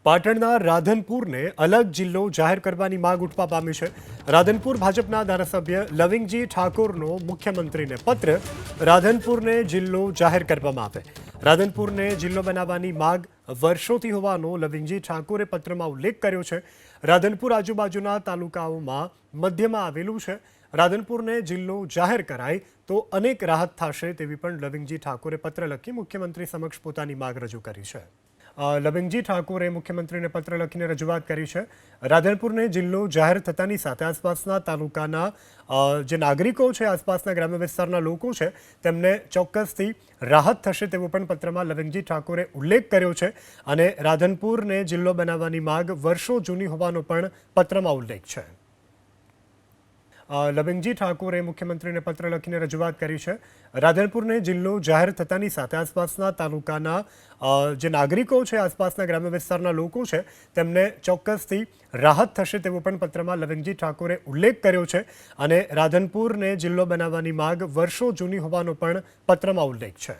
પાટણના રાધનપુરને અલગ જિલ્લો જાહેર કરવાની માંગ ઉઠવા પામી છે। રાધનપુર ભાજપના ધારાસભ્ય લવિંગજી ઠાકોરનો મુખ્યમંત્રીને પત્ર, રાધનપુરને જિલ્લો જાહેર કરવામાં આવે। રાધનપુરને જિલ્લો બનાવવાની માંગ વર્ષોથી હોવાનો લવિંગજી ઠાકોરે પત્રમાં ઉલ્લેખ કર્યો છે। રાધનપુર આજુબાજુના તાલુકાઓમાં મધ્યમાં આવેલું છે। રાધનપુરને જિલ્લો જાહેર કરાય તો અનેક રાહત થશે તેવી પણ લવિંગજી ઠાકોરે પત્ર લખી મુખ્યમંત્રી સમક્ષ પોતાની માંગ રજૂ કરી છે। લવિંગજી ઠાકોરે મુખ્યમંત્રીને પત્ર લખીને રજૂઆત કરી છે। રાધનપુરને જિલ્લો જાહેર થતાની સાથે આસપાસના તાલુકાના જે નાગરિકો છે, આસપાસના ગ્રામ્ય વિસ્તારના લોકો છે, તેમને ચોક્કસથી રાહત થશે તેવો પણ પત્રમાં લવિંગજી ઠાકોરે ઉલ્લેખ કર્યો છે અને રાધનપુરને જિલ્લો બનાવવાની માંગ વર્ષો જૂની હોવાનો પણ પત્રમાં ઉલ્લેખ છે। લવિંગજી ઠાકોરે મુખ્યમંત્રીને પત્ર લખીને રજૂઆત કરી છે। રાધનપુરને જિલ્લો જાહેર થતાની સાથે આસપાસના તાલુકાના જે નાગરિકો છે, આસપાસના ગ્રામ્ય વિસ્તારના લોકો છે, તેમને ચોક્કસથી રાહત થશે તેવો પણ પત્રમાં લવિંગજી ઠાકોરે ઉલ્લેખ કર્યો છે અને રાધનપુરને જિલ્લો બનાવવાની માંગ વર્ષો જૂની હોવાનો પણ પત્રમાં ઉલ્લેખ છે।